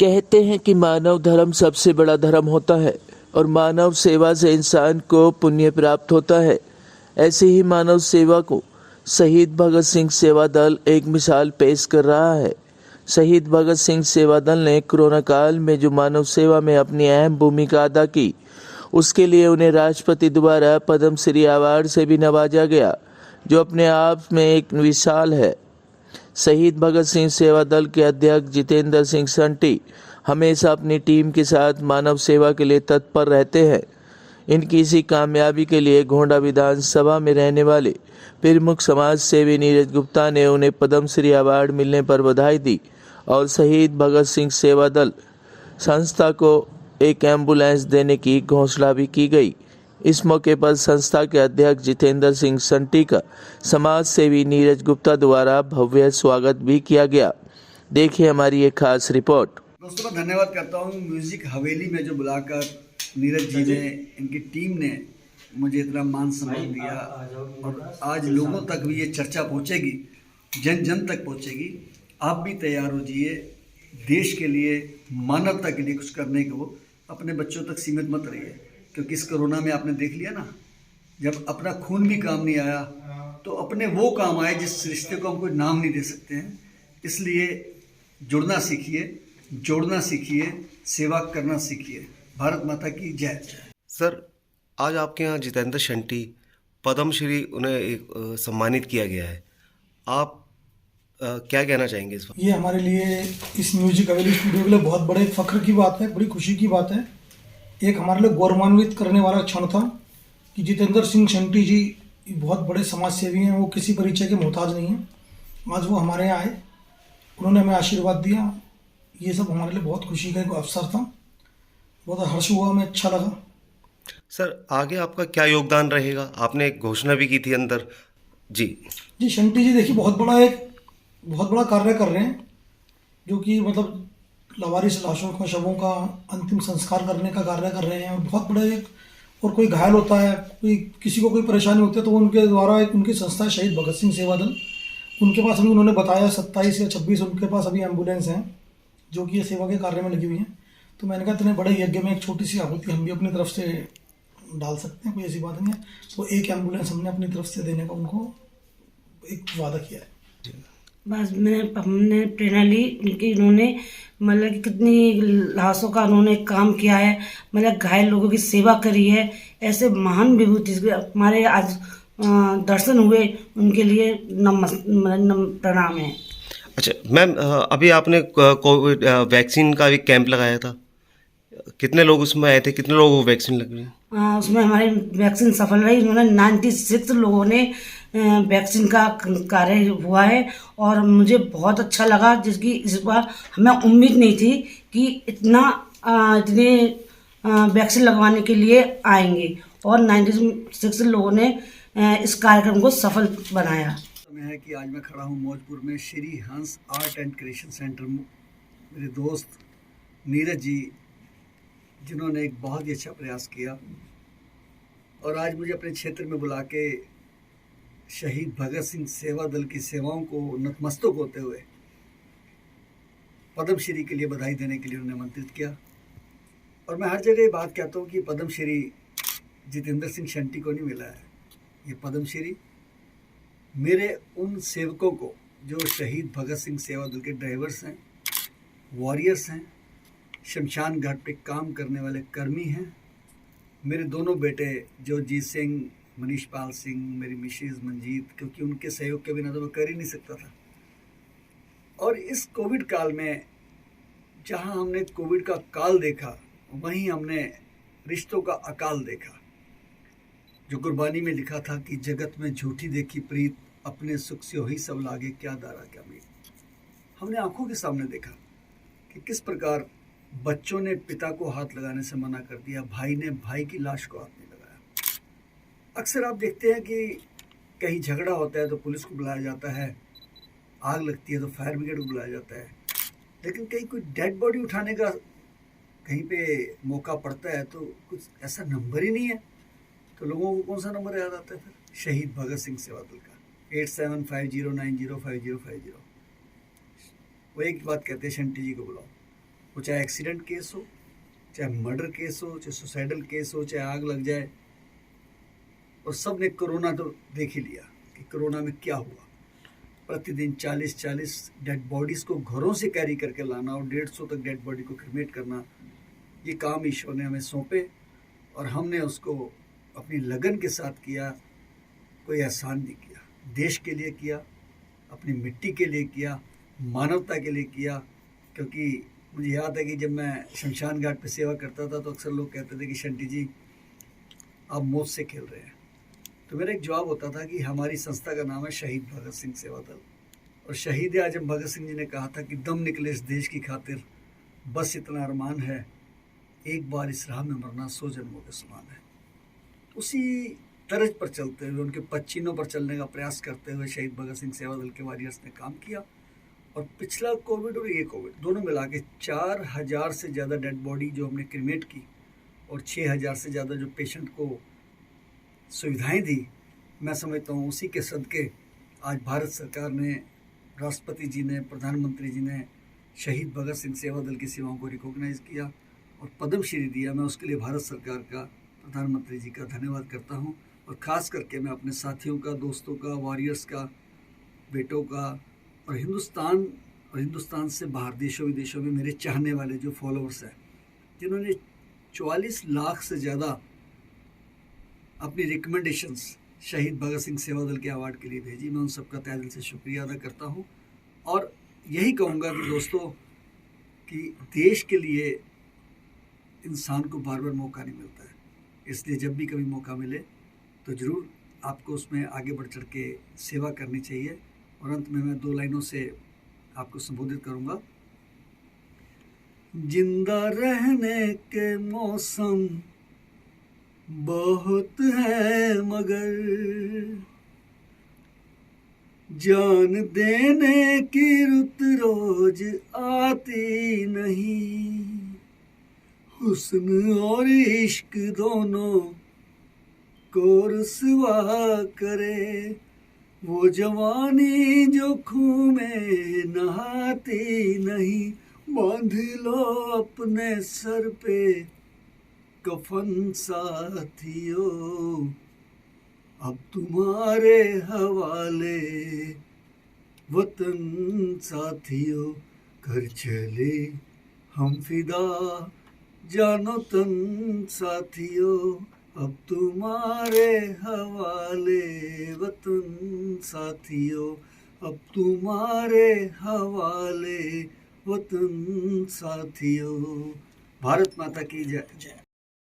कहते हैं कि मानव धर्म सबसे बड़ा धर्म होता है और मानव सेवा से इंसान को पुण्य प्राप्त होता है। ऐसे ही मानव सेवा को शहीद भगत सिंह सेवा दल एक मिसाल पेश कर रहा है। शहीद भगत सिंह सेवा दल ने कोरोना काल में जो मानव सेवा में अपनी अहम भूमिका अदा की, उसके लिए उन्हें राष्ट्रपति द्वारा पद्म श्री अवार्ड से भी नवाजा गया, जो अपने आप में एक मिसाल है। शहीद भगत सिंह सेवा दल के अध्यक्ष जितेंद्र सिंह संटी हमेशा अपनी टीम के साथ मानव सेवा के लिए तत्पर रहते हैं। इनकी इसी कामयाबी के लिए गोंडा विधानसभा में रहने वाले प्रमुख समाज सेवी नीरज गुप्ता ने उन्हें पद्मश्री अवार्ड मिलने पर बधाई दी और शहीद भगत सिंह सेवा दल संस्था को एक एम्बुलेंस देने की घोषणा भी की गई। इस मौके पर संस्था के अध्यक्ष जितेंद्र सिंह संटी का समाज सेवी नीरज गुप्ता द्वारा भव्य स्वागत भी किया गया। देखिए हमारी एक खास रिपोर्ट। दोस्तों मैं धन्यवाद करता हूँ म्यूजिक हवेली में जो बुलाकर नीरज जी ने, इनकी टीम ने मुझे इतना मान सम्मान दिया और आज लोगों तक भी ये चर्चा पहुँचेगी, जन जन तक पहुँचेगी। आप भी तैयार हो जाइए देश के लिए, मानवता के लिए कुछ करने को। अपने बच्चों तक सीमित मत रहिए, क्योंकि इस कोरोना में आपने देख लिया ना, जब अपना खून भी काम नहीं आया तो अपने वो काम आए जिस रिश्ते को हम कोई नाम नहीं दे सकते हैं। इसलिए जुड़ना सीखिए, जोड़ना सीखिए, सेवा करना सीखिए। भारत माता की जय। सर, आज आपके यहाँ जितेंद्र शंटी पद्मश्री उन्हें सम्मानित किया गया है। आप क्या कहना चाहेंगे इस पर? ये हमारे लिए इस म्यूजिक हवेली स्टूडियो के लिए बहुत बड़े फख्र की बात है, बड़ी खुशी की बात है। एक हमारे लिए गौरवान्वित करने वाला क्षण था कि जितेंद्र सिंह शंटी जी बहुत बड़े समाज सेवी हैं, वो किसी परिचय के मोहताज नहीं हैं। आज वो हमारे यहाँ आए, उन्होंने हमें आशीर्वाद दिया। ये सब हमारे लिए बहुत खुशी का एक अवसर था, बहुत हर्ष हुआ, हमें अच्छा लगा। सर, आगे आपका क्या योगदान रहेगा? आपने एक घोषणा भी की थी अंदर। जी शंटी जी देखिए बहुत बड़ा कार्य कर रहे हैं, जो कि मतलब लावारिस लाशों का, शवों का अंतिम संस्कार करने का कार्य कर रहे हैं। और बहुत बड़ा एक, और कोई घायल होता है, कोई किसी को कोई परेशानी होती है तो उनके द्वारा एक उनकी संस्था है शहीद भगत सिंह सेवा दल, उनके पास अभी उन्होंने बताया 27 या 26 उनके पास अभी एम्बुलेंस हैं जो कि ये सेवा के कार्य में लगी हुई हैं। तो मैंने कहा इतने बड़े यज्ञ में एक छोटी सी आहुति हम भी अपनी तरफ से डाल सकते हैं, कोई ऐसी बात नहीं है। तो एक एम्बुलेंस हमने अपनी तरफ से देने का उनको एक वादा किया है। बस हमने प्रेरणा ली उनकी। इन्होंने मतलब कि कितनी लाशों का उन्होंने काम किया है, मतलब घायल लोगों की सेवा करी है। ऐसे महान विभूति हमारे आज दर्शन हुए, उनके लिए प्रणाम है। अच्छा मैम, अभी आपने कोविड वैक्सीन का भी कैंप लगाया था, कितने लोग उसमें आए थे, कितने लोगों को वैक्सीन लग रही है? उसमें हमारी वैक्सीन सफल रही। उन्होंने 96 लोगों ने वैक्सीन का कार्य हुआ है और मुझे बहुत अच्छा लगा, जिसकी इस बार हमें उम्मीद नहीं थी कि इतने वैक्सीन लगवाने के लिए आएंगे और 96 लोगों ने इस कार्यक्रम को सफल बनाया। है कि आज मैं खड़ा हूँ मौजपुर में Shri Hans art and creation centre. मेरे दोस्त नीरज जी, जिन्होंने एक बहुत ही अच्छा प्रयास किया और आज मुझे अपने क्षेत्र में बुला के शहीद भगत सिंह सेवा दल की सेवाओं को नतमस्तक होते हुए पद्मश्री के लिए बधाई देने के लिए उन्हें आमंत्रित किया। और मैं हर जगह ये बात कहता हूँ कि पद्मश्री जितेंद्र सिंह शंटी को नहीं मिला है, ये पद्मश्री मेरे उन सेवकों को जो शहीद भगत सिंह सेवा दल के ड्राइवर्स हैं, वॉरियर्स हैं, शमशान घाट पे काम करने वाले कर्मी हैं, मेरे दोनों बेटे जोजीत सिंह, मनीष पाल सिंह, मेरी मिसेज मंजीत, क्योंकि उनके सहयोग के बिना तो मैं कर ही नहीं सकता था। और इस कोविड काल में जहां हमने कोविड का काल देखा, वहीं हमने रिश्तों का अकाल देखा। जो गुरबानी में लिखा था कि जगत में झूठी देखी प्रीत, अपने सुख से ही सब लागे, क्या दारा क्या मीत। हमने आंखों के सामने देखा कि किस प्रकार बच्चों ने पिता को हाथ लगाने से मना कर दिया, भाई ने भाई की लाश को हाथ नहीं लगाया। अक्सर आप देखते हैं कि कहीं झगड़ा होता है तो पुलिस को बुलाया जाता है, आग लगती है तो फायर ब्रिगेड को बुलाया जाता है, लेकिन कहीं कोई डेड बॉडी उठाने का कहीं पे मौका पड़ता है तो कुछ ऐसा नंबर ही नहीं है। तो लोगों को कौन सा नंबर याद आता है फिर? शहीद भगत सिंह सेवा दल का 8750905050। वो एक बात कहते हैं, शंटी जी को बुलाओ। वो चाहे एक्सीडेंट केस हो, चाहे मर्डर केस हो, चाहे सुसाइडल केस हो, चाहे आग लग जाए। और सब ने कोरोना तो देख ही लिया कि कोरोना में क्या हुआ। प्रतिदिन 40-40 डेड बॉडीज़ को घरों से कैरी करके लाना और 150 तक डेड बॉडी को क्रिमेट करना, ये काम ईश्वर ने हमें सौंपे और हमने उसको अपनी लगन के साथ किया। कोई एहसान नहीं किया, देश के लिए किया, अपनी मिट्टी के लिए किया, मानवता के लिए किया। क्योंकि मुझे याद है कि जब मैं शमशान घाट पे सेवा करता था तो अक्सर लोग कहते थे कि शंटी जी आप मौत से खेल रहे हैं। तो मेरा एक जवाब होता था कि हमारी संस्था का नाम है शहीद भगत सिंह सेवा दल, और शहीद आजम भगत सिंह जी ने कहा था कि दम निकले इस देश की खातिर, बस इतना अरमान है, एक बार इस राह में मरना 100 जन्मों के समान है। उसी तर्ज पर चलते हुए, उनके पच्चीनों पर चलने का प्रयास करते हुए शहीद भगत सिंह सेवा दल के वॉरियर्स ने काम किया। और पिछला कोविड और ये कोविड दोनों मिला के 4000 से ज़्यादा डेड बॉडी जो हमने क्रिमेट की और 6000 से ज़्यादा जो पेशेंट को सुविधाएं दी, मैं समझता हूँ उसी के सदके आज भारत सरकार ने, राष्ट्रपति जी ने, प्रधानमंत्री जी ने शहीद भगत सिंह सेवा दल की सेवाओं को रिकॉग्नाइज़ किया और पद्मश्री दिया। मैं उसके लिए भारत सरकार का, प्रधानमंत्री जी का धन्यवाद करता हूँ। और ख़ास करके मैं अपने साथियों का, दोस्तों का, वॉरियर्स का, बेटों का और हिंदुस्तान से बाहर देशों विदेशों में मेरे चाहने वाले जो फॉलोअर्स हैं, जिन्होंने 44 लाख से ज़्यादा अपनी रिकमेंडेशंस शहीद भगत सिंह सेवा दल के अवार्ड के लिए भेजी, मैं उन सबका तहे दिल से शुक्रिया अदा करता हूँ। और यही कहूँगा कि दोस्तों कि देश के लिए इंसान को बार बार मौका नहीं मिलता है, इसलिए जब भी कभी मौका मिले तो ज़रूर आपको उसमें आगे बढ़ चढ़ के सेवा करनी चाहिए। और अंत में मैं 2 लाइनों से आपको संबोधित करूँगा। जिंदा रहने के मौसम बहुत है मगर जान देने की रुत रोज आती नहीं। हुस्न और इश्क दोनों को रुसवा करे वो जवानी जो खून में नहाती नहीं। बांध लो अपने सर पे कफन साथियों, अब तुम्हारे हवाले वतन साथियों। कर चले हम फिदा जानो तन साथियों, अब तुम्हारे हवाले वतन साथियों, अब तुम्हारे हवाले वतन साथियों। भारत माता की जय।